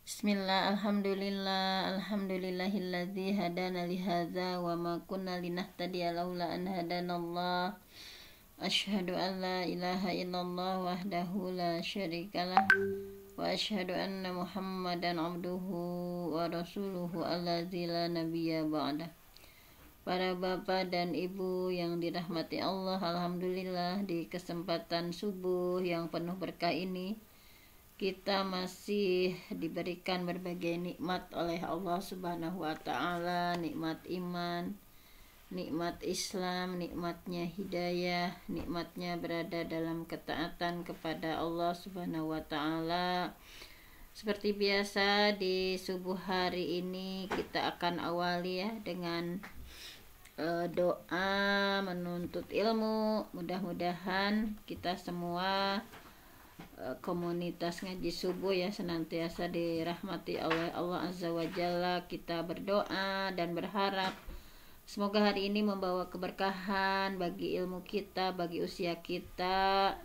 Bismillah, alhamdulillah, alhamdulillahilladzi hadana lihadza wa ma kunna linahtadiya laula an hadanallah. Asyhadu an la ilaha illallah wahdahu la syarikalah wa asyhadu anna Muhammadan abduhu wa rasuluhu allazi la nabiyya ba'dah. Para bapak dan ibu yang dirahmati Allah, alhamdulillah di kesempatan subuh yang penuh berkah ini kita masih diberikan berbagai nikmat oleh Allah Subhanahu wa taala, nikmat iman, nikmat Islam, nikmatnya hidayah, nikmatnya berada dalam ketaatan kepada Allah Subhanahu wa taala. Seperti biasa di subuh hari ini kita akan awali ya dengan doa menuntut ilmu. Mudah-mudahan kita semua komunitas ngaji subuh ya senantiasa dirahmati oleh Allah Azza wa Jalla. Kita berdoa dan berharap semoga hari ini membawa keberkahan bagi ilmu kita, bagi usia kita.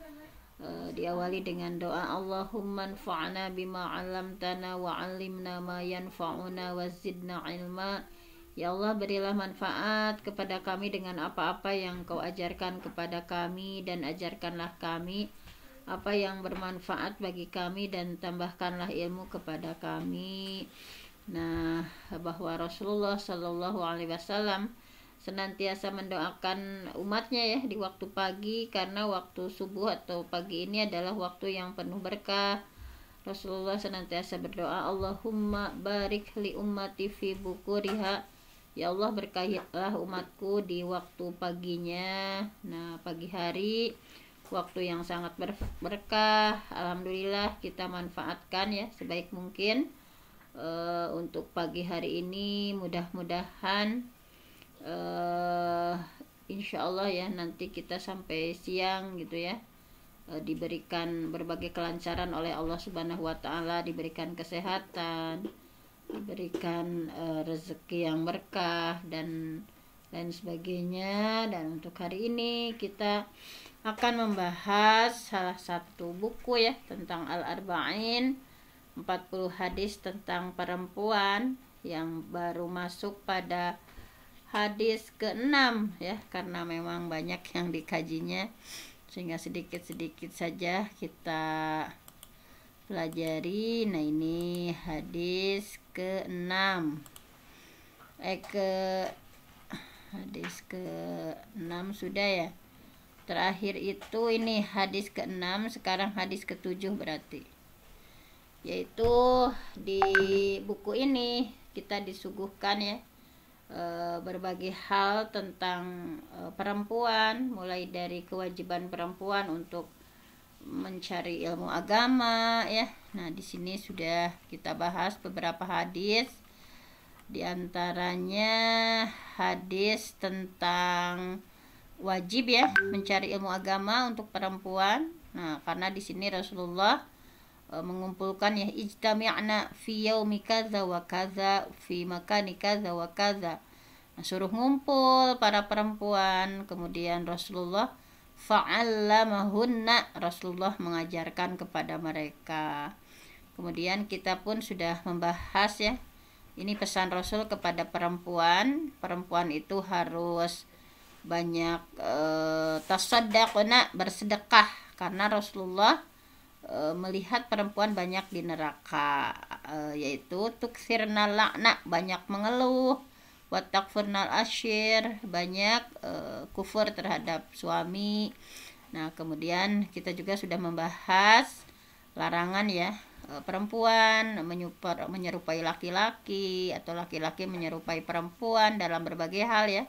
Diawali dengan doa Allahumma anfa'na bima 'allamtana wa 'allimna ma yanfa'una wa zidna ilma. Ya Allah, berilah manfaat kepada kami dengan apa-apa yang Kau ajarkan kepada kami, dan ajarkanlah kami apa yang bermanfaat bagi kami, dan tambahkanlah ilmu kepada kami. Nah, bahwa Rasulullah Shallallahu Alaihi Wasallam senantiasa mendoakan umatnya ya di waktu pagi, karena waktu subuh atau pagi ini adalah waktu yang penuh berkah. Rasulullah senantiasa berdoa, Allahumma barik li ummati fi bukuriha. Ya Allah, berkahilah umatku di waktu paginya. Nah, pagi hari waktu yang sangat berkah. Alhamdulillah kita manfaatkan ya sebaik mungkin untuk pagi hari ini. Mudah-mudahan insya Allah ya nanti kita sampai siang gitu ya diberikan berbagai kelancaran oleh Allah Subhanahu wa taala, diberikan kesehatan, diberikan rezeki yang berkah dan lain sebagainya. Dan untuk hari ini kita akan membahas salah satu buku ya tentang Al-Arba'in, 40 hadis tentang perempuan, yang baru masuk pada hadis ke-6 ya, karena memang banyak yang dikajinya sehingga sedikit-sedikit saja kita pelajari. Nah, ini hadis ke-6 hadis ke-6 sudah ya. Terakhir itu ini hadis ke-6, sekarang hadis ke-7 berarti. Yaitu di buku ini kita disuguhkan ya berbagai hal tentang perempuan, mulai dari kewajiban perempuan untuk mencari ilmu agama ya. Nah, di sini sudah kita bahas beberapa hadis. Di antaranya hadis tentang wajib ya mencari ilmu agama untuk perempuan. Nah, karena di sini Rasulullah mengumpulkan ya, ijtami'na fi yaumi kadza wa kadza fi makani kadza wa kadza. Nah, suruh ngumpul para perempuan, kemudian Rasulullah fa'allamahunna, Rasulullah mengajarkan kepada mereka. Kemudian kita pun sudah membahas ya, ini pesan Rasul kepada perempuan. Perempuan itu harus banyak tasaddaqna, bersedekah, karena Rasulullah melihat perempuan banyak di neraka, yaitu tukthirnal la'na, banyak mengeluh, wa takfurnal asyir, banyak kufur terhadap suami. Nah, kemudian kita juga sudah membahas larangan ya perempuan menyerupai laki-laki atau laki-laki menyerupai perempuan dalam berbagai hal ya.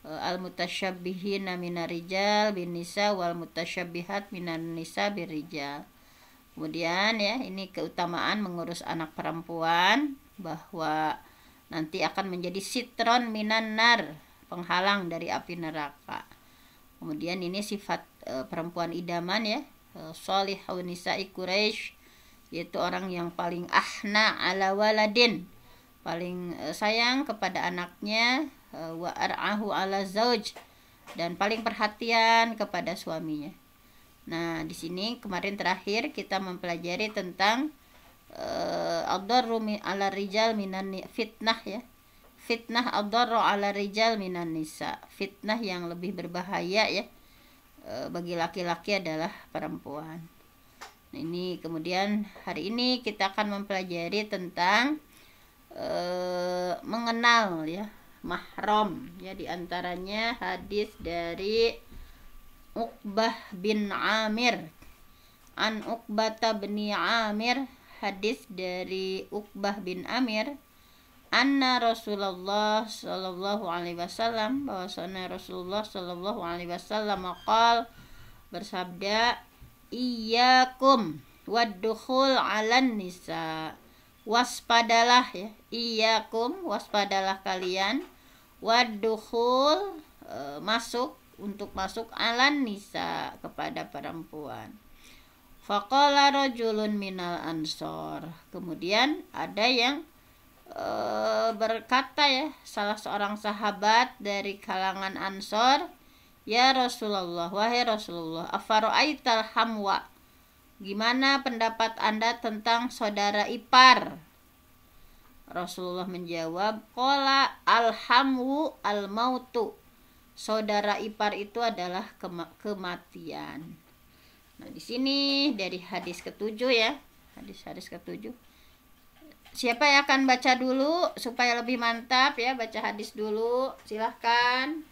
Al-mutasyabbihin minar rijal bin nisa wal mutasyabbihat minan nisa bir rijal. Kemudian ya, ini keutamaan mengurus anak perempuan, bahwa nanti akan menjadi sitron minan nar, penghalang dari api neraka. Kemudian ini sifat perempuan idaman ya, sholihun nisa'i Quraisy, yaitu orang yang paling ahna ala waladin, paling sayang kepada anaknya, wa ar'ahu ala zauj, dan paling perhatian kepada suaminya. Nah, di sini kemarin terakhir kita mempelajari tentang adarru ala rijal minan fitnah ya. Fitnah adarru ala rijal minan nisa. Fitnah yang lebih berbahaya ya bagi laki-laki adalah perempuan. Nah, ini kemudian hari ini kita akan mempelajari tentang mengenal ya mahram ya, diantaranya hadis dari Uqbah bin Amir. An Uqbata bin Amir, hadis dari Uqbah bin Amir, anna Rasulullah sallallahu alaihi wasallam, bahwasanya Rasulullah sallallahu alaihi wasallam qol, bersabda, iyyakum waddukhul 'alan nisa. Waspadalah ya, iyyakum, waspadalah kalian, waddukhul, masuk, untuk masuk, 'alan nisa, kepada perempuan. Faqala rajulun minal ansor, kemudian ada yang berkata ya, salah seorang sahabat dari kalangan Ansor, ya Rasulullah, wahai Rasulullah, afara'aital hamwa, gimana pendapat Anda tentang saudara ipar? Rasulullah menjawab, qala alhamu almautu, saudara ipar itu adalah kematian. Nah, di sini dari hadis ketujuh ya, hadis ketujuh. Siapa yang akan baca dulu supaya lebih mantap ya, baca hadis dulu, silahkan.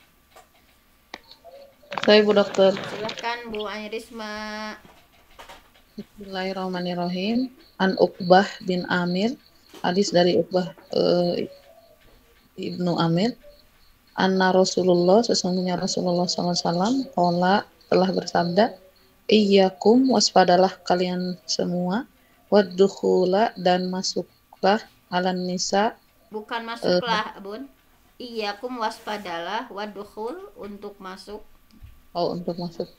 Saya Bu Dokter. Silahkan Bu Airisma. Bismillahirrahmanirrahim. An Uqbah bin Amir, hadis dari Uqbah ibnu Amir. Anna Rasulullah, sesungguhnya Rasulullah SAW qala, telah bersabda, iyyakum, waspadalah kalian semua, waddukhula, dan masuklah, alan nisa, Bukan masuklah Bun, iyyakum waspadalah, waddukhul untuk masuk. untuk masuk.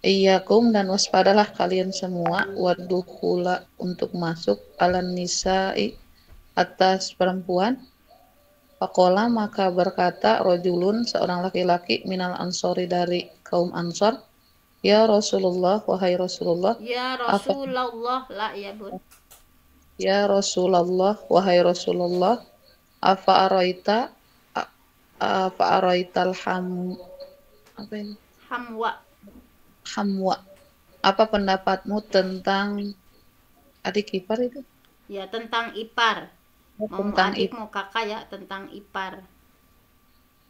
Iyyakum, dan waspadalah kalian semua, waddukhula, untuk masuk, alan nisa'i, atas perempuan. Faqala, maka berkata rajulun, seorang laki-laki, minal ansori, dari kaum Ansor, ya Rasulullah, wahai Rasulullah, Ya Rasulullah, la ya Bun. ya Rasulullah, wahai Rasulullah, afa araital apa ini? Hamwa, apa pendapatmu tentang adik ipar itu? Ya, tentang ipar. Mau adik mau kakak ya, tentang ipar.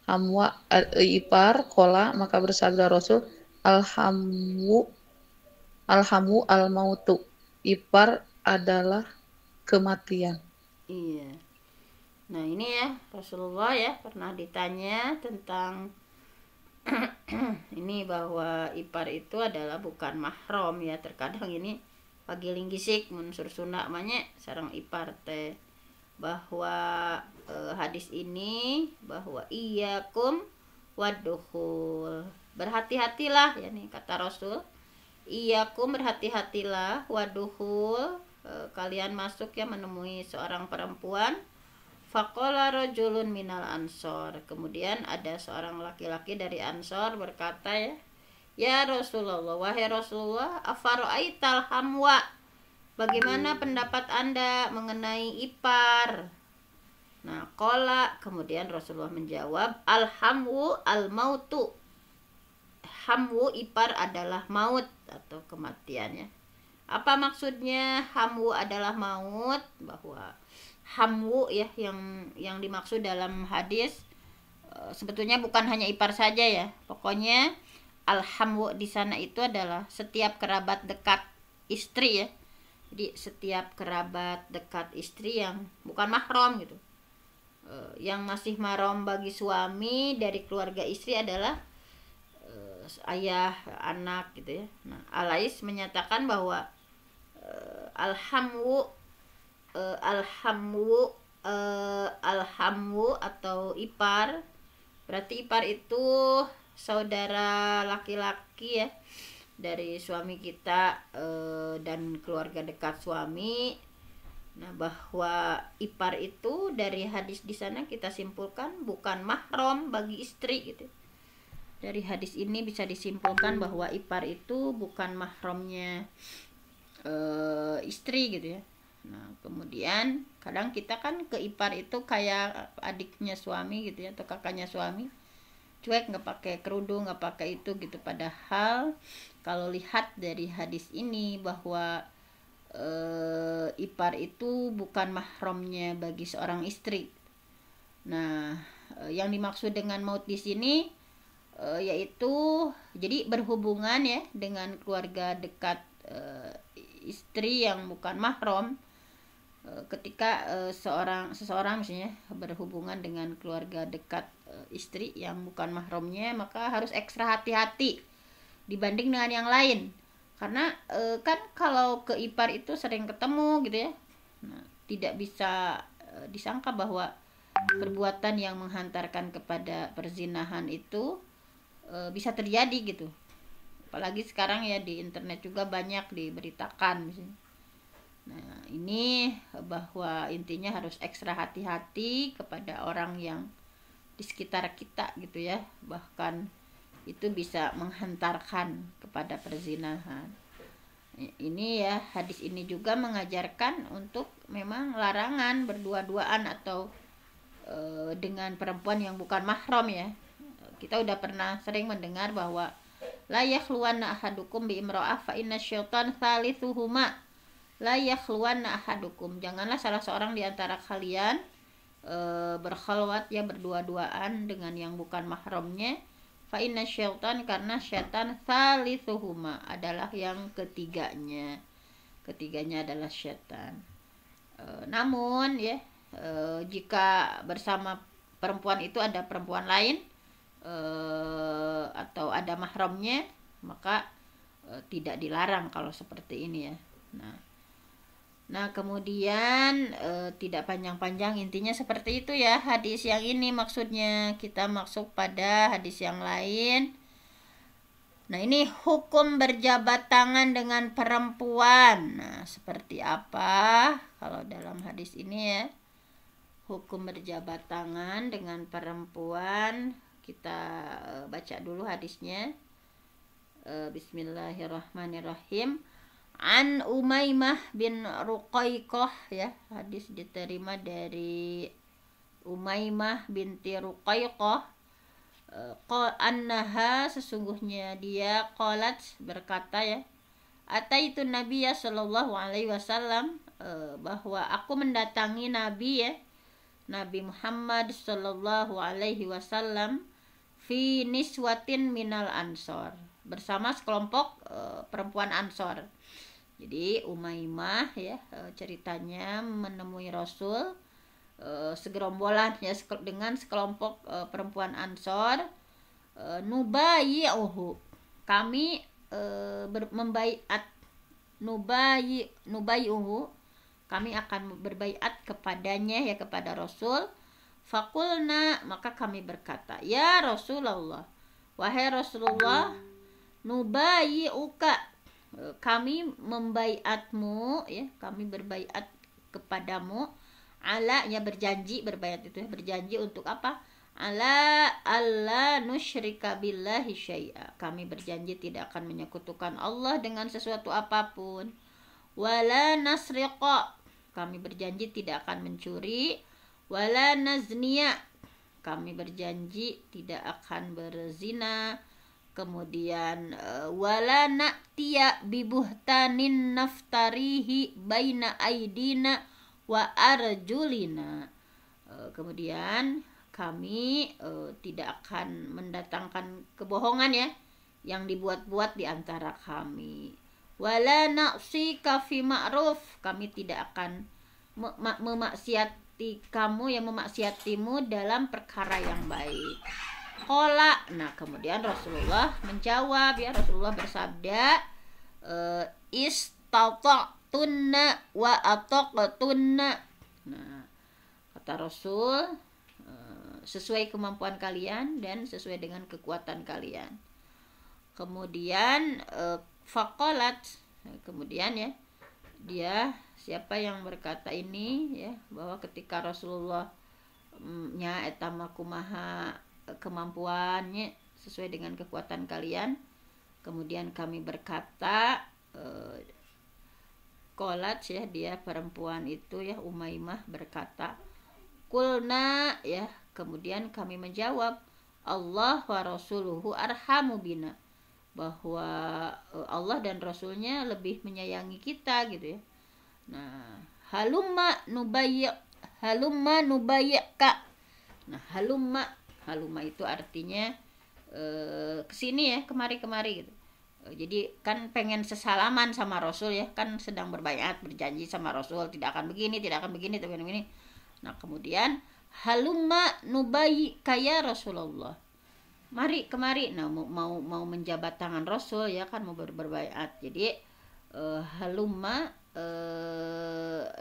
Hamwa, ipar, kola, maka bersabda Rasul, alhamu al-mautu, ipar adalah kematian. Iya. Nah, ini ya, Rasulullah ya pernah ditanya tentang ini, bahwa ipar itu adalah bukan mahram ya. Terkadang ini pagiling gisik munsur sunnah namanya sarang ipar teh, bahwa hadis ini bahwa iyyakum waddukhul, berhati-hatilah ya nih kata Rasul, iyyakum, berhati-hatilah, waddukhul, kalian masuk ya menemui seorang perempuan. Faqala rajulun minal ansor, kemudian ada seorang laki-laki dari Ansor berkata ya, ya Rasulullah, wahai Rasulullah, afara'aital hamwa, bagaimana pendapat Anda mengenai ipar? Nah, qala, kemudian Rasulullah menjawab, alhamu al-mautu, hamu, ipar adalah maut atau kematiannya. Apa maksudnya hamu adalah maut? Bahwa hamu ya yang dimaksud dalam hadis sebetulnya bukan hanya ipar saja ya. Pokoknya alhamu di sana itu adalah setiap kerabat dekat istri ya. Jadi setiap kerabat dekat istri yang bukan mahram gitu. Yang masih mahram bagi suami dari keluarga istri adalah ayah, anak gitu ya. Nah, Alais menyatakan bahwa alhamu atau ipar, berarti ipar itu saudara laki-laki ya dari suami kita dan keluarga dekat suami. Nah, bahwa ipar itu dari hadis di sana kita simpulkan bukan mahram bagi istri gitu. Dari hadis ini bisa disimpulkan bahwa ipar itu bukan mahramnya istri gitu ya. Nah, kemudian kadang kita kan ke ipar itu kayak adiknya suami gitu ya, atau kakaknya suami, cuek, nggak pakai kerudung, nggak pakai itu gitu. Padahal kalau lihat dari hadis ini bahwa ipar itu bukan mahramnya bagi seorang istri. Nah, yang dimaksud dengan maut di sini yaitu jadi berhubungan ya dengan keluarga dekat istri yang bukan mahram. Ketika seseorang misalnya berhubungan dengan keluarga dekat istri yang bukan mahramnya, maka harus ekstra hati-hati dibanding dengan yang lain, karena kan kalau ke ipar itu sering ketemu gitu ya. Nah, tidak bisa disangka bahwa perbuatan yang menghantarkan kepada perzinahan itu bisa terjadi gitu. Apalagi sekarang ya di internet juga banyak diberitakan misalnya. Nah, ini bahwa intinya harus ekstra hati-hati kepada orang yang di sekitar kita gitu ya. Bahkan itu bisa menghantarkan kepada perzinahan. Ini ya, hadis ini juga mengajarkan untuk memang larangan berdua-duaan atau dengan perempuan yang bukan mahram ya. Kita udah pernah sering mendengar bahwa la yakhluwanna ahadukum bi imra'ah fa inna syaitan thalithuhuma. La yakhluwanna ahadukum, janganlah salah seorang di antara kalian berkhalwat ya, berdua-duaan dengan yang bukan mahramnya. Fa inna syaitan, karena syaitan thalithuhuma, adalah yang ketiganya adalah syaitan. Namun ya, jika bersama perempuan itu ada perempuan lain atau ada mahramnya, maka tidak dilarang kalau seperti ini ya. Nah kemudian tidak panjang-panjang, intinya seperti itu ya hadis yang ini. Maksudnya kita masuk pada hadis yang lain. Nah, ini hukum berjabat tangan dengan perempuan. Nah, seperti apa kalau dalam hadis ini ya? Hukum berjabat tangan dengan perempuan. Kita baca dulu hadisnya. Bismillahirrahmanirrahim. An Umaymah bin Ruqayqah ya, hadis diterima dari Umaymah binti Ruqayqah. Annaha, sesungguhnya dia, qalat, berkata ya, ataitu Nabiya sallallahu alaihi wasallam, bahwa aku mendatangi Nabi ya, Nabi Muhammad sallallahu alaihi wasallam, fi niswatin minal ansor, bersama sekelompok perempuan Ansor. Jadi Umaymah ya, ceritanya menemui Rasul segerombolan ya, dengan sekelompok perempuan Ansor. Nubayi'uhu, kami membaiat, nubayi'uhu, kami akan berbaiat kepadanya ya, kepada Rasul. Fakulna, maka kami berkata, ya Rasulullah, wahai Rasulullah, nubayi'uka, kami membaiatmu ya, kami berbaiat kepadamu, ala ya, berjanji, berbaiat itu ya, berjanji untuk apa? Ala alla nusyrika billahi syai'a, kami berjanji tidak akan menyekutukan Allah dengan sesuatu apapun. Wala nasriqa, kami berjanji tidak akan mencuri. Wala nazniya, kami berjanji tidak akan berzina. Kemudian wala na'tiya bibuhtanin naftarihi baina aidina wa arjulina, kemudian kami tidak akan mendatangkan kebohongan ya, yang dibuat-buat di antara kami. Wala na'sika fi ma'ruf, kami tidak akan memaksiati kamu, yang memaksiatimu dalam perkara yang baik. Qala, nah kemudian Rasulullah menjawab ya, Rasulullah bersabda, istata'tunna wa ataqtunna. Nah, kata Rasul, sesuai kemampuan kalian dan sesuai dengan kekuatan kalian. Kemudian faqalat, kemudian ya, dia siapa yang berkata ini ya, bahwa ketika Rasulullah nya etama kumaha kemampuannya sesuai dengan kekuatan kalian. Kemudian kami berkata, Qalat ya, dia perempuan itu ya, Umaymah berkata, kulna ya, kemudian kami menjawab, Allah wa rasuluhu arhamu bina, bahwa Allah dan Rasulnya lebih menyayangi kita gitu ya. Nah, halumma nubayyaka. Nah, halumma itu artinya kesini ya, kemari gitu. Jadi kan pengen sesalaman sama Rasul ya, kan sedang berbaiat, berjanji sama Rasul tidak akan begini, tidak akan begini, tidak akan begini. Nah, kemudian halumma nubayyika ya Rasulullah, mari kemari. Nah, mau menjabat tangan Rasul ya kan, mau berbaiat. Jadi halumma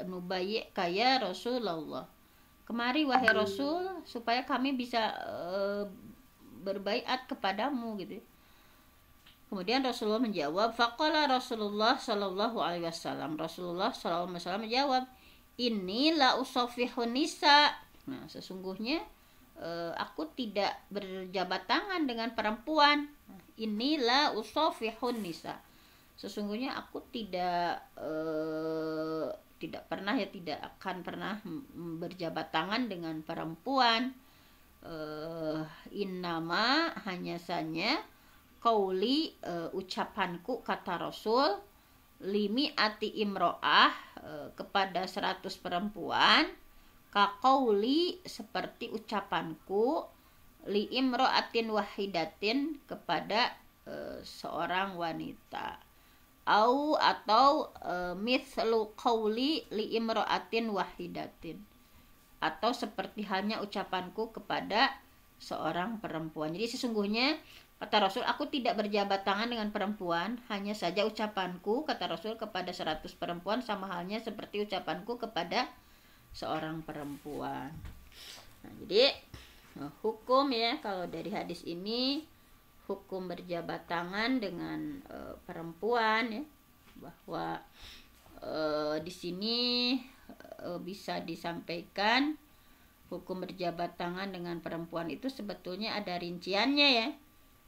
nubayyika ya Rasulullah, kemari wahai Rasul supaya kami bisa berbaiat kepadamu gitu. Kemudian Rasulullah menjawab, faqala Rasulullah sallallahu alaihi wasallam, Rasulullah sallallahu alaihi wasallam menjawab, ini la usafihun nisa. Nah, sesungguhnya aku tidak berjabat tangan dengan perempuan. Inilah usafihun nisa, sesungguhnya aku tidak pernah ya, tidak akan pernah berjabat tangan dengan perempuan. Innama, hanya saja, qauli, ucapanku, kata Rasul, limi ati imro'ah, kepada 100 perempuan, kaqauli, seperti ucapanku, li imro'atin wahidatin, kepada seorang wanita, atau mithlu qauli li imro'atin wahidatin, atau seperti halnya ucapanku kepada seorang perempuan. Jadi sesungguhnya kata Rasul, aku tidak berjabat tangan dengan perempuan, hanya saja ucapanku, kata Rasul, kepada 100 perempuan sama halnya seperti ucapanku kepada seorang perempuan. Nah, jadi hukum ya, kalau dari hadis ini, hukum berjabat tangan dengan perempuan ya, bahwa di sini bisa disampaikan hukum berjabat tangan dengan perempuan itu sebetulnya ada rinciannya ya.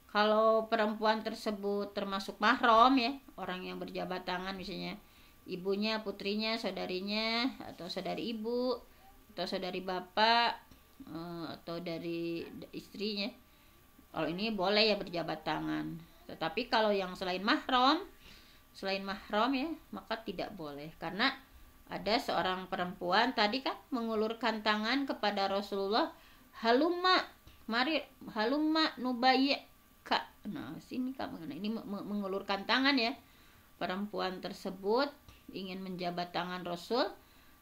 Kalau perempuan tersebut termasuk mahram ya, orang yang berjabat tangan, misalnya ibunya, putrinya, saudarinya, atau saudari ibu, atau saudari bapak, atau dari istrinya, kalau ini boleh ya berjabat tangan. Tetapi kalau yang selain mahram ya, maka tidak boleh. Karena ada seorang perempuan tadi kan mengulurkan tangan kepada Rasulullah, halumma, mari, halumma nubayyika. Nah, sini kamu, ini mengulurkan tangan ya. Perempuan tersebut ingin menjabat tangan Rasul,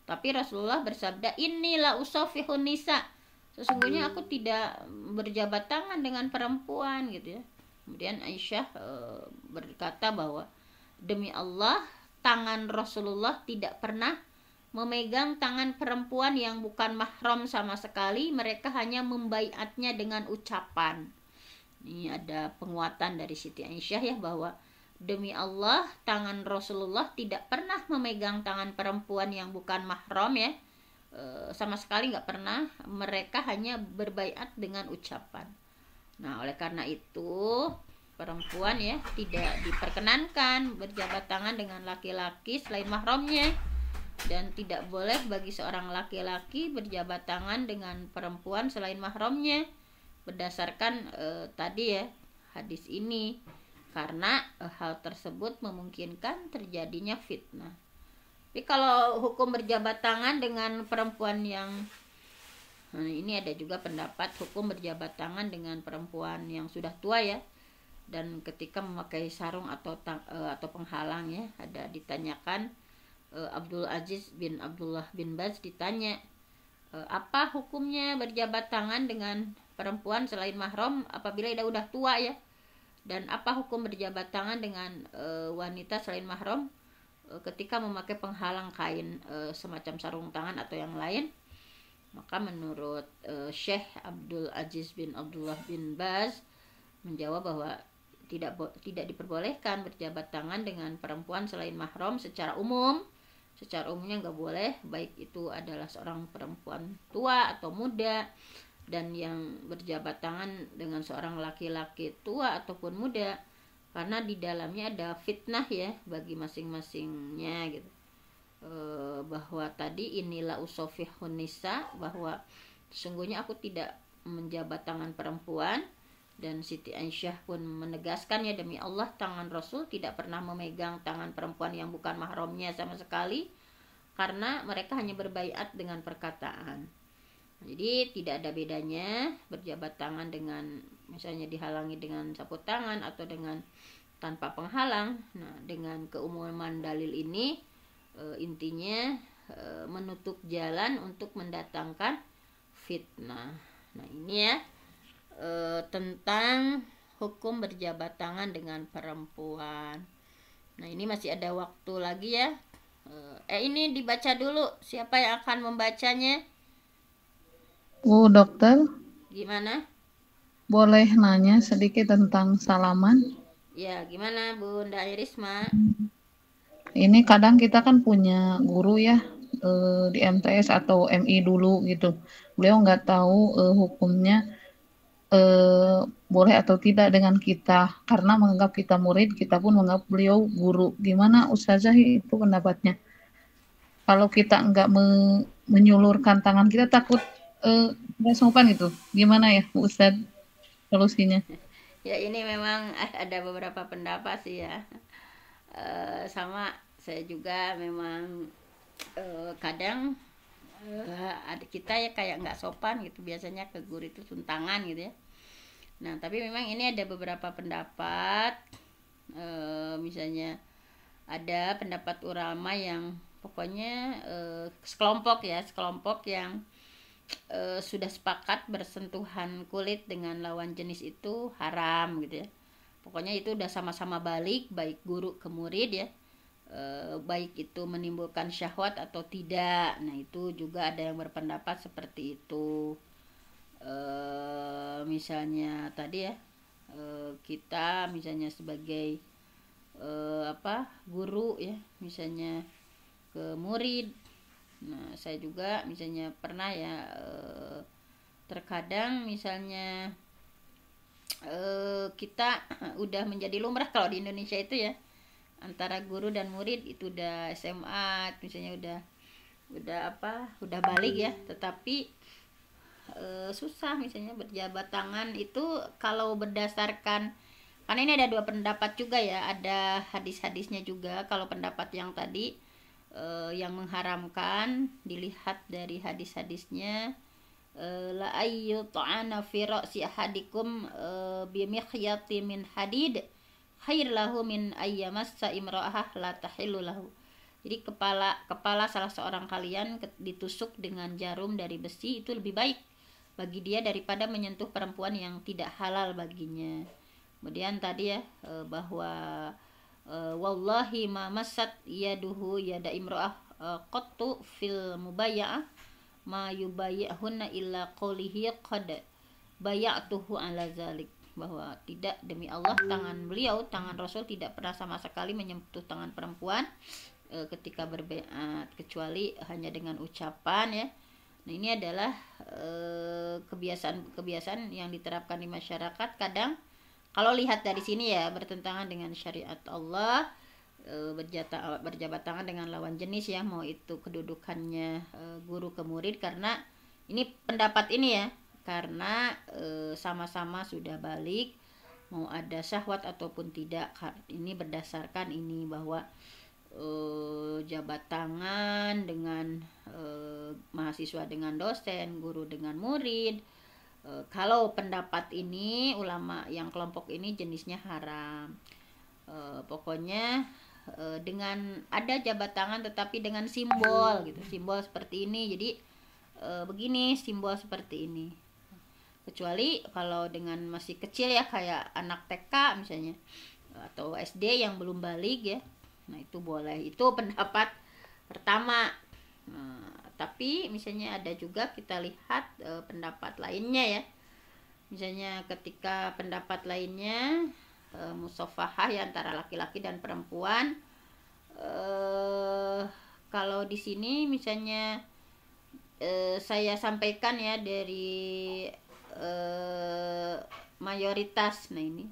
tapi Rasulullah bersabda, inilah usafihun nisa, sesungguhnya aku tidak berjabat tangan dengan perempuan gitu ya. Kemudian Aisyah berkata bahwa demi Allah, tangan Rasulullah tidak pernah memegang tangan perempuan yang bukan mahram sama sekali, mereka hanya membaiatnya dengan ucapan. Ini ada penguatan dari Siti Aisyah ya, bahwa demi Allah, tangan Rasulullah tidak pernah memegang tangan perempuan yang bukan mahram ya, sama sekali nggak pernah. Mereka hanya berbaiat dengan ucapan. Nah, oleh karena itu perempuan ya tidak diperkenankan berjabat tangan dengan laki-laki selain mahramnya, dan tidak boleh bagi seorang laki-laki berjabat tangan dengan perempuan selain mahramnya, berdasarkan tadi ya hadis ini, karena hal tersebut memungkinkan terjadinya fitnah. Tapi kalau hukum berjabat tangan dengan perempuan yang ini ada juga pendapat hukum berjabat tangan dengan perempuan yang sudah tua ya, dan ketika memakai sarung atau penghalang ya, ada ditanyakan, Abdul Aziz bin Abdullah bin Baz ditanya, apa hukumnya berjabat tangan dengan perempuan selain mahram apabila dia udah tua ya, dan apa hukum berjabat tangan dengan wanita selain mahram ketika memakai penghalang kain, semacam sarung tangan atau yang lain. Maka menurut Syekh Abdul Aziz bin Abdullah bin Baz menjawab bahwa tidak diperbolehkan berjabat tangan dengan perempuan selain mahram secara umum. Secara umumnya nggak boleh, baik itu adalah seorang perempuan tua atau muda. Dan yang berjabat tangan dengan seorang laki-laki tua ataupun muda, karena di dalamnya ada fitnah ya bagi masing-masingnya gitu. bahwa tadi inilah usofihun nisa, bahwa sesungguhnya aku tidak menjabat tangan perempuan. Dan Siti Aisyah pun menegaskan, ya demi Allah tangan Rasul tidak pernah memegang tangan perempuan yang bukan mahramnya sama sekali, karena mereka hanya berbaiat dengan perkataan. Jadi tidak ada bedanya berjabat tangan dengan misalnya dihalangi dengan sapu tangan atau dengan tanpa penghalang. Nah, dengan keumuman dalil ini intinya menutup jalan untuk mendatangkan fitnah. Nah, ini ya tentang hukum berjabat tangan dengan perempuan. Nah, ini masih ada waktu lagi ya. Ini dibaca dulu. Siapa yang akan membacanya? Dokter, Gimana? boleh nanya sedikit tentang salaman? Ya, gimana Bunda Irisma? Ini kadang kita kan punya guru ya, di MTS atau MI dulu gitu. Beliau nggak tahu hukumnya boleh atau tidak dengan kita, karena menganggap kita murid, kita pun menganggap beliau guru. Gimana Ustazah itu pendapatnya? Kalau kita nggak menyulurkan tangan, kita takut nggak sopan gitu. Gimana ya Ustaz solusinya? Ya, ini memang ada beberapa pendapat sih ya. Sama saya juga memang kadang ada kita ya kayak nggak sopan gitu, biasanya ke guru itu tuntangan gitu ya. Nah, tapi memang ini ada beberapa pendapat, misalnya ada pendapat ulama yang pokoknya sekelompok yang sudah sepakat bersentuhan kulit dengan lawan jenis itu haram gitu ya. Pokoknya itu udah sama-sama balik, baik guru ke murid ya, baik itu menimbulkan syahwat atau tidak. Nah, itu juga ada yang berpendapat seperti itu. Misalnya tadi ya, kita misalnya sebagai guru ya, misalnya ke murid. Nah, saya juga misalnya pernah ya, terkadang misalnya kita udah menjadi lumrah kalau di Indonesia itu ya, antara guru dan murid itu udah SMA misalnya udah balik ya, tetapi susah misalnya berjabat tangan itu kalau berdasarkan, karena ini ada dua pendapat juga ya, ada hadis-hadisnya juga. Kalau pendapat yang tadi yang mengharamkan dilihat dari hadis-hadisnya, la ayyu ta'ana fi ra'si ahadikum bi mikhyati min hadid khair lahu min ayyamassa imra'ah la tahillu lahu. Jadi kepala salah seorang kalian ditusuk dengan jarum dari besi itu lebih baik bagi dia daripada menyentuh perempuan yang tidak halal baginya. Kemudian tadi ya, bahwa wallahi ma massat yaduhu yada imra'ah qattu fil mubayya'ah ma yubayyahunna illa qawlihi qad bayatuhu ala zalik, bahwa tidak, demi Allah tangan beliau, tangan Rasul tidak pernah sama sekali menyentuh tangan perempuan ketika berbaiat, kecuali hanya dengan ucapan ya. Nah, ini adalah kebiasaan yang diterapkan di masyarakat. Kadang kalau lihat dari sini ya, bertentangan dengan syariat Allah, berjabat tangan dengan lawan jenis ya, mau itu kedudukannya guru ke murid, karena ini pendapat ini ya, karena sama-sama sudah balik, mau ada syahwat ataupun tidak. Ini berdasarkan ini, bahwa jabat tangan dengan mahasiswa dengan dosen, guru dengan murid, kalau pendapat ini ulama yang kelompok ini jenisnya haram. Pokoknya dengan ada jabat tangan tetapi dengan simbol gitu, simbol seperti ini. Jadi begini, simbol seperti ini. Kecuali kalau dengan masih kecil ya, kayak anak TK misalnya atau SD yang belum balik ya, nah itu boleh. Itu pendapat pertama. Tapi misalnya ada juga kita lihat pendapat lainnya ya, misalnya ketika pendapat lainnya musafahah ya antara laki-laki dan perempuan. Kalau di sini misalnya saya sampaikan ya dari mayoritas, nah ini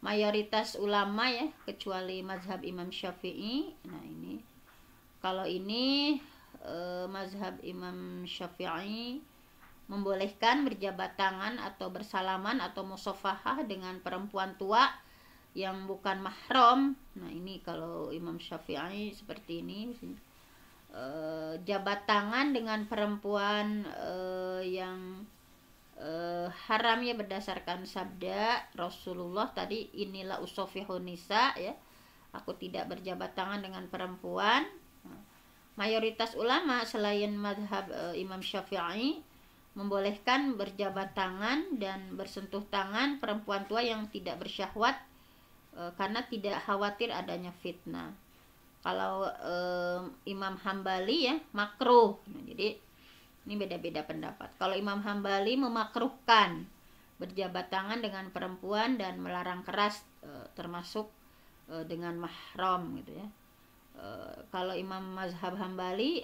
mayoritas ulama ya, kecuali mazhab Imam Syafi'i. Nah, ini kalau ini mazhab Imam Syafi'i membolehkan berjabat tangan atau bersalaman atau musafahah dengan perempuan tua yang bukan mahram. Nah ini kalau Imam Syafi'i seperti ini, jabat tangan dengan perempuan yang haram ya berdasarkan sabda Rasulullah tadi, inilah usofihun nisa ya, aku tidak berjabat tangan dengan perempuan. Mayoritas ulama selain mazhab Imam Syafi'i membolehkan berjabat tangan dan bersentuh tangan perempuan tua yang tidak bersyahwat karena tidak khawatir adanya fitnah. Kalau Imam Hambali ya makruh. Nah, jadi ini beda-beda pendapat. Kalau Imam Hambali memakruhkan berjabat tangan dengan perempuan dan melarang keras termasuk dengan mahram gitu ya. Kalau Imam Mazhab Hambali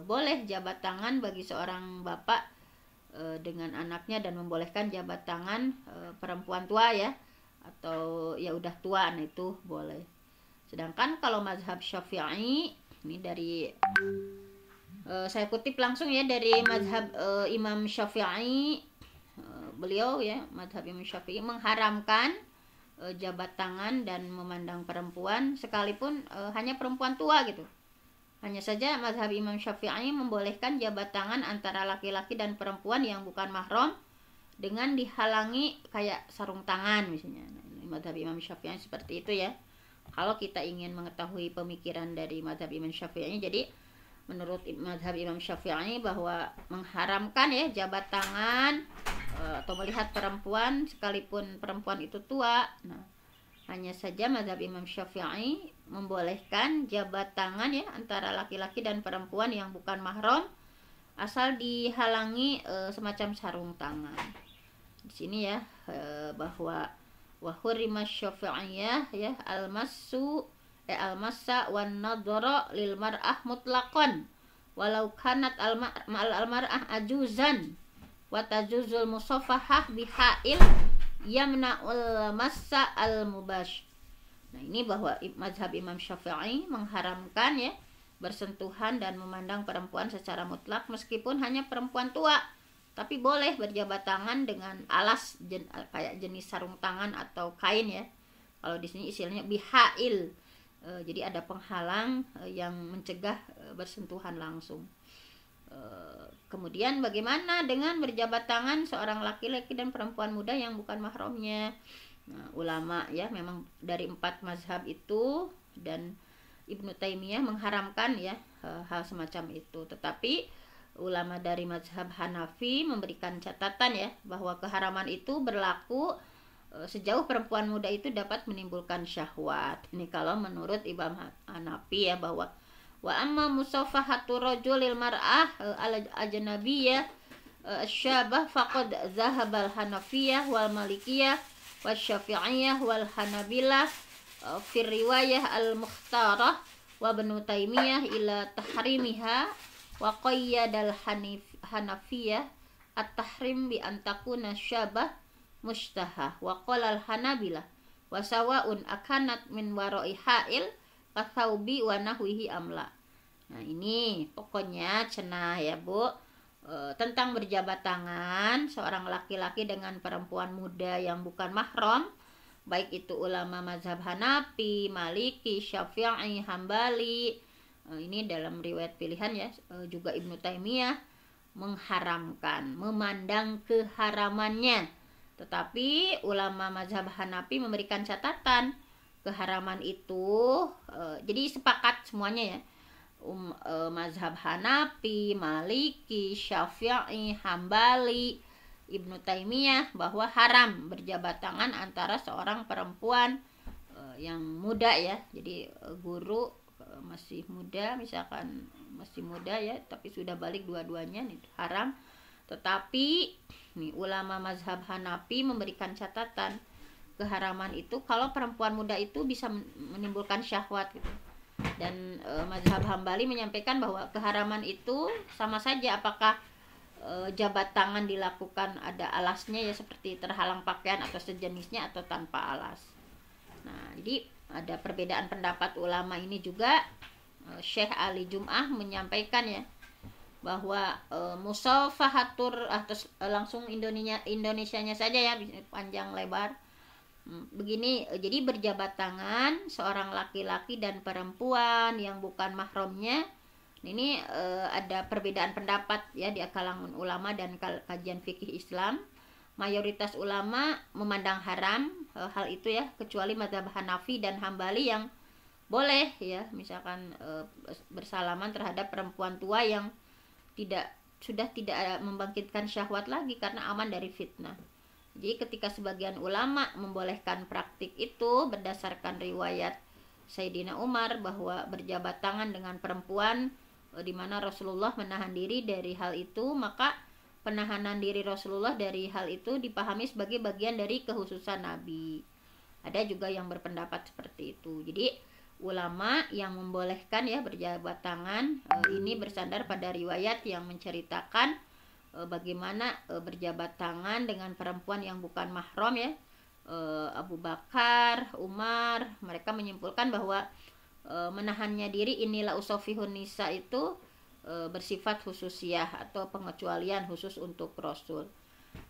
boleh jabat tangan bagi seorang bapak dengan anaknya dan membolehkan jabat tangan perempuan tua ya, atau ya udah tua, nah itu boleh. Sedangkan kalau mazhab Syafi'i ini dari saya kutip langsung ya dari mazhab Imam Syafi'i, beliau ya mazhab Imam Syafi'i mengharamkan jabat tangan dan memandang perempuan sekalipun hanya perempuan tua gitu. Hanya saja mazhab Imam Syafi'i membolehkan jabat tangan antara laki-laki dan perempuan yang bukan mahram dengan dihalangi kayak sarung tangan misalnya. Nah, mazhab Imam Syafi'i seperti itu ya. Kalau kita ingin mengetahui pemikiran dari mazhab Imam Syafi'i, jadi menurut mazhab Imam Syafi'i bahwa mengharamkan ya jabat tangan atau melihat perempuan sekalipun perempuan itu tua. Nah, hanya saja mazhab Imam Syafi'i membolehkan jabat tangan ya antara laki-laki dan perempuan yang bukan mahram asal dihalangi semacam sarung tangan. Di sini ya bahwa wa hurima syafi'iyah ya al-massa wan nadhara lil mar'ah mutlaqan walau kanat al-mar'ah ajuzan wa tajuzul musafahah bihail yamna'ul massa al-mubash. Nah ini bahwa mazhab Imam Syafi'i mengharamkan ya bersentuhan dan memandang perempuan secara mutlak meskipun hanya perempuan tua, tapi boleh berjabat tangan dengan alas kayak jenis sarung tangan atau kain ya. Kalau di sini istilahnya bihail, jadi ada penghalang yang mencegah bersentuhan langsung. Kemudian bagaimana dengan berjabat tangan seorang laki-laki dan perempuan muda yang bukan mahramnya? Nah, ulama ya memang dari 4 mazhab itu dan Ibnu Taimiyah mengharamkan ya hal semacam itu. Tetapi ulama dari mazhab Hanafi memberikan catatan ya bahwa keharaman itu berlaku sejauh perempuan muda itu dapat menimbulkan syahwat. Ini kalau menurut Imam Hanafi ya, bahwa wa amma musafahatu rajulil mar'ah al-ajnabiyyah syabah faqad zahabal Hanafiyah wal Malikiyah wasyafi'iyah wal Hanabilah fi riwayah al-mukhtarah wa Ibnu Taimiyah ila tahrimiha wa qayyadal Hanafiyah at-tahrim bi an takuna syabah mustahah wa qala al-Hanabilah wa sawa'un akanat min wara'i ha'il kathaubi wa nahwihi amla. Nah ini pokoknya cenah ya Bu, tentang berjabat tangan seorang laki-laki dengan perempuan muda yang bukan mahram, baik itu ulama mazhab Hanafi, Maliki, Syafi'i, Hambali, ini dalam riwayat pilihan ya, juga Ibnu Taimiyah mengharamkan, memandang keharamannya. Tetapi ulama mazhab Hanafi memberikan catatan keharaman itu, jadi sepakat semuanya ya, mazhab Hanafi, Maliki, Syafi'i, Hambali, Ibnu Taimiyah bahwa haram berjabat tangan antara seorang perempuan yang muda ya. Jadi guru masih muda, misalkan masih muda ya, tapi sudah balik dua-duanya itu haram. Tetapi nih ulama mazhab Hanafi memberikan catatan keharaman itu kalau perempuan muda itu bisa menimbulkan syahwat gitu. Dan mazhab Hambali menyampaikan bahwa keharaman itu sama saja apakah jabat tangan dilakukan ada alasnya ya, seperti terhalang pakaian atau sejenisnya, atau tanpa alas. Nah jadi ada perbedaan pendapat ulama ini juga Syekh Ali Jum'ah menyampaikan ya bahwa musafahatur atas langsung Indonesianya saja ya, panjang lebar begini. Jadi berjabat tangan seorang laki-laki dan perempuan yang bukan mahramnya ini ada perbedaan pendapat ya di kalangan ulama dan kajian fikih Islam. Mayoritas ulama memandang haram hal itu ya, kecuali mazhab Hanafi dan Hambali yang boleh ya, misalkan bersalaman terhadap perempuan tua yang sudah tidak membangkitkan syahwat lagi karena aman dari fitnah. Jadi ketika sebagian ulama membolehkan praktik itu berdasarkan riwayat Sayyidina Umar bahwa berjabat tangan dengan perempuan di mana Rasulullah menahan diri dari hal itu, maka penahanan diri Rasulullah dari hal itu dipahami sebagai bagian dari kekhususan Nabi. Ada juga yang berpendapat seperti itu. Jadi ulama yang membolehkan ya berjabat tangan ini bersandar pada riwayat yang menceritakan bagaimana berjabat tangan dengan perempuan yang bukan mahram ya. Abu Bakar, Umar, mereka menyimpulkan bahwa menahannya diri inilah usofihun nisa itu bersifat khususiyah atau pengecualian khusus untuk Rasul.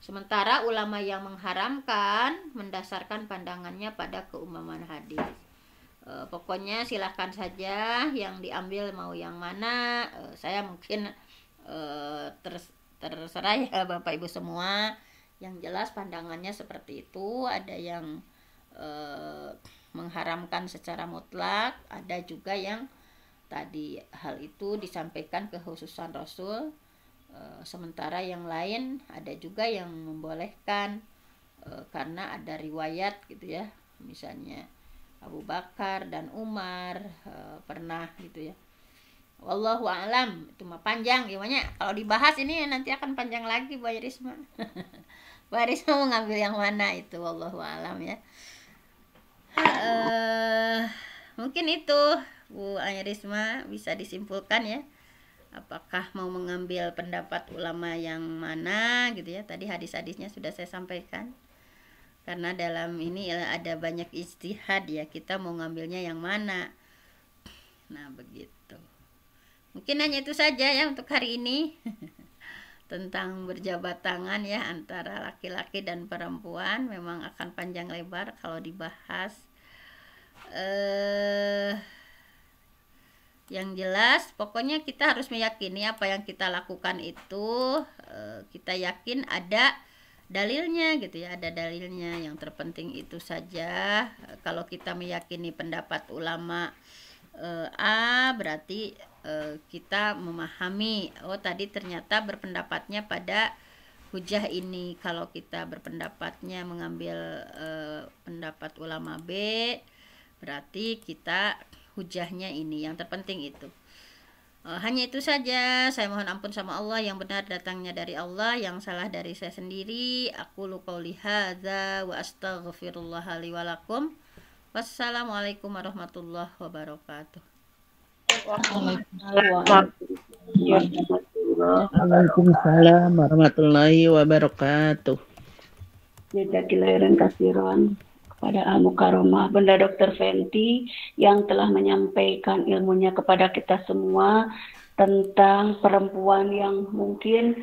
Sementara ulama yang mengharamkan mendasarkan pandangannya pada keumuman hadis. Pokoknya silahkan saja yang diambil mau yang mana. Saya mungkin terserah ya Bapak Ibu semua. Yang jelas pandangannya seperti itu. Ada yang mengharamkan secara mutlak, ada juga yang tadi hal itu disampaikan kekhususan Rasul. Sementara yang lain ada juga yang membolehkan karena ada riwayat gitu ya, misalnya Abu Bakar dan Umar pernah gitu ya. Wallahu a'lam. Itu mah panjang gimana kalau dibahas ini nanti akan panjang lagi Bu Irisma. Bu Irisma mau ngambil yang mana itu, wallahu a'lam ya. Mungkin itu Bu Irisma bisa disimpulkan ya, apakah mau mengambil pendapat ulama yang mana gitu ya. Tadi hadis-hadisnya sudah saya sampaikan. Karena dalam ini ada banyak ijtihad ya, kita mau ngambilnya yang mana. Nah begitu. Mungkin hanya itu saja ya untuk hari ini. Tentang berjabat tangan ya antara laki-laki dan perempuan. Memang akan panjang lebar kalau dibahas. Yang jelas pokoknya kita harus meyakini apa yang kita lakukan itu kita yakin ada dalilnya gitu ya, ada dalilnya. Yang terpenting itu saja. Kalau kita meyakini pendapat ulama A, berarti kita memahami tadi ternyata berpendapatnya pada hujah ini. Kalau kita berpendapatnya mengambil pendapat ulama B, berarti kita hujahnya ini. Yang terpenting itu. Hanya itu saja. Saya mohon ampun sama Allah, yang benar datangnya dari Allah, yang salah dari saya sendiri. Aku qouli hadza wa astaghfirullah li wa lakum. Wassalamualaikum warahmatullahi wabarakatuh. Waalaikumsalam warahmatullahi wabarakatuh. Jazakallahu khairan kepada Al-Mukarramah Bunda Dr. Fenty yang telah menyampaikan ilmunya kepada kita semua tentang perempuan yang mungkin